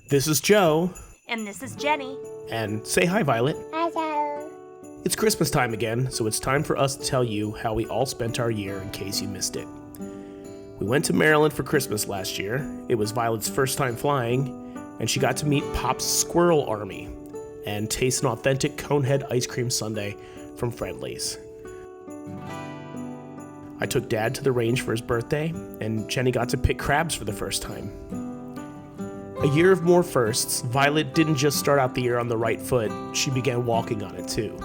This is Joe. And this is Jenny. And say hi, Violet. Hello. It's Christmas time again, so it's time for us to tell you how we all spent our year in case you missed it. We went to Maryland for Christmas last year. It was Violet's first time flying, and she got to meet Pop's Squirrel Army and taste an authentic Conehead ice cream sundae from Friendly's. I took Dad to the range for his birthday, and Jenny got to pick crabs for the first time. A year of more firsts, Violet didn't just start out the year on the right foot, she began walking on it too.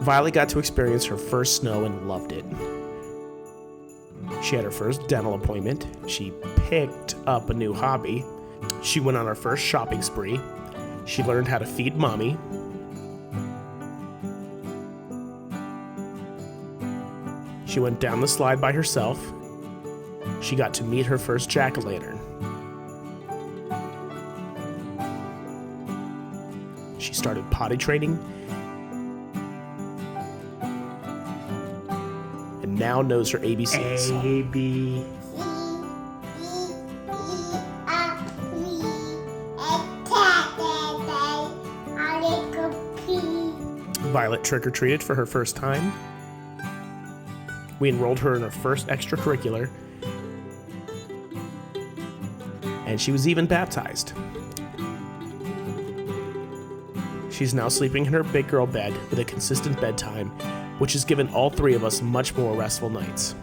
Violet got to experience her first snow and loved it. She had her first dental appointment, she picked up a new hobby, she went on her first shopping spree, she learned how to feed mommy, she went down the slide by herself, she got to meet her first jack-o'-lantern. She started potty training and now knows her ABCs. A, B. Violet trick-or-treated for her first time. We enrolled her in her first extracurricular, and she was even baptized. She's now sleeping in her big girl bed with a consistent bedtime, which has given all three of us much more restful nights.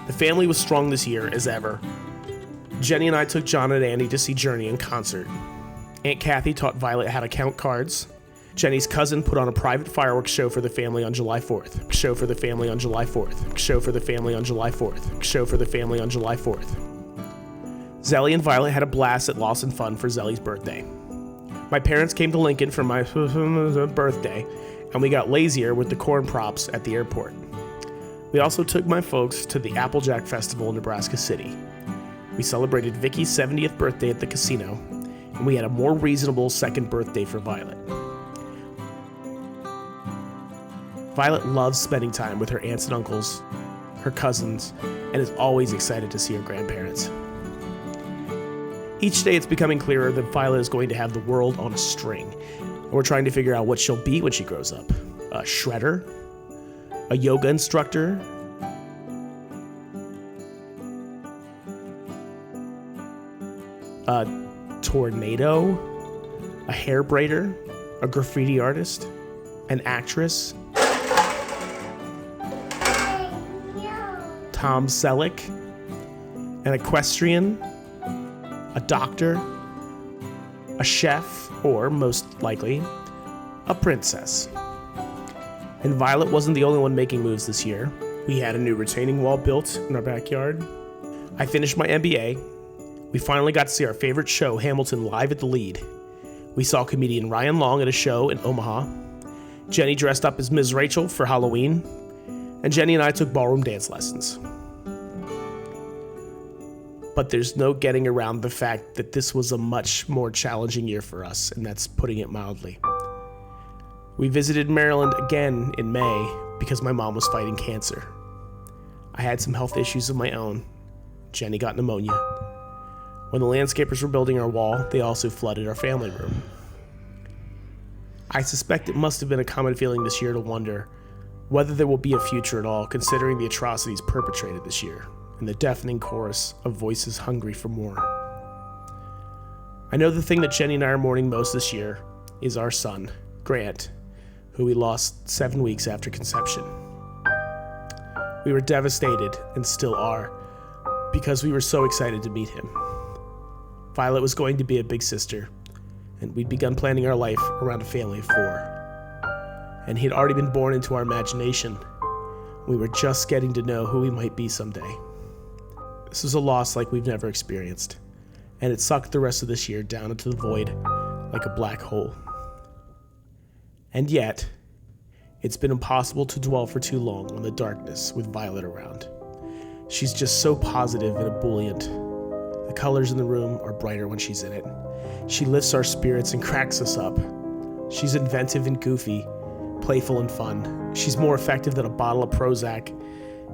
The family was strong this year as ever. Jenny and I took John and Andy to see Journey in concert. Aunt Kathy taught Violet how to count cards. Jenny's cousin put on a private fireworks show for the family on July 4th. Show for the family on July 4th. Show for the family on July 4th. Show for the family on July 4th. Zelly and Violet had a blast at Lawson Fun for Zelly's birthday. My parents came to Lincoln for my birthday, and we got lazier with the corn props at the airport. We also took my folks to the Applejack Festival in Nebraska City. We celebrated Vicky's 70th birthday at the casino, and we had a more reasonable second birthday for Violet. Violet loves spending time with her aunts and uncles, her cousins, and is always excited to see her grandparents. Each day it's becoming clearer that Violet is going to have the world on a string, and we're trying to figure out what she'll be when she grows up. A shredder? A yoga instructor? A tornado? A hair braider? A graffiti artist? An actress? Tom Selleck, an equestrian, a doctor, a chef, or most likely, a princess. And Violet wasn't the only one making moves this year. We had a new retaining wall built in our backyard. I finished my MBA. We finally got to see our favorite show, Hamilton, live at the Lead. We saw comedian Ryan Long at a show in Omaha. Jenny dressed up as Ms. Rachel for Halloween. And Jenny and I took ballroom dance lessons. But there's no getting around the fact that this was a much more challenging year for us, and that's putting it mildly. We visited Maryland again in May because my mom was fighting cancer. I had some health issues of my own. Jenny got pneumonia. When the landscapers were building our wall, they also flooded our family room. I suspect it must have been a common feeling this year to wonder whether there will be a future at all, considering the atrocities perpetrated this year, and the deafening chorus of voices hungry for more. I know the thing that Jenny and I are mourning most this year is our son, Grant, who we lost 7 weeks after conception. We were devastated, and still are, because we were so excited to meet him. Violet was going to be a big sister, and we'd begun planning our life around a family of 4. And he had already been born into our imagination. We were just getting to know who he might be someday. This was a loss like we've never experienced, and it sucked the rest of this year down into the void like a black hole. And yet, it's been impossible to dwell for too long on the darkness with Violet around. She's just so positive and ebullient. The colors in the room are brighter when she's in it. She lifts our spirits and cracks us up. She's inventive and goofy, playful and fun. She's more effective than a bottle of Prozac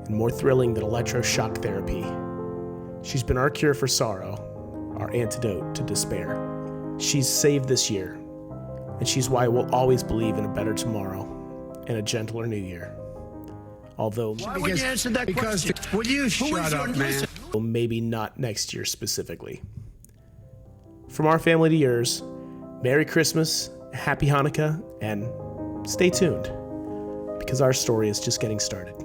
and more thrilling than electroshock therapy. She's been our cure for sorrow, our antidote to despair. She's saved this year, and she's why we'll always believe in a better tomorrow and a gentler new year. Although, Why would you answer that question? Will you shut up, man? maybe not next year specifically. From our family to yours, Merry Christmas, Happy Hanukkah, and stay tuned, because our story is just getting started.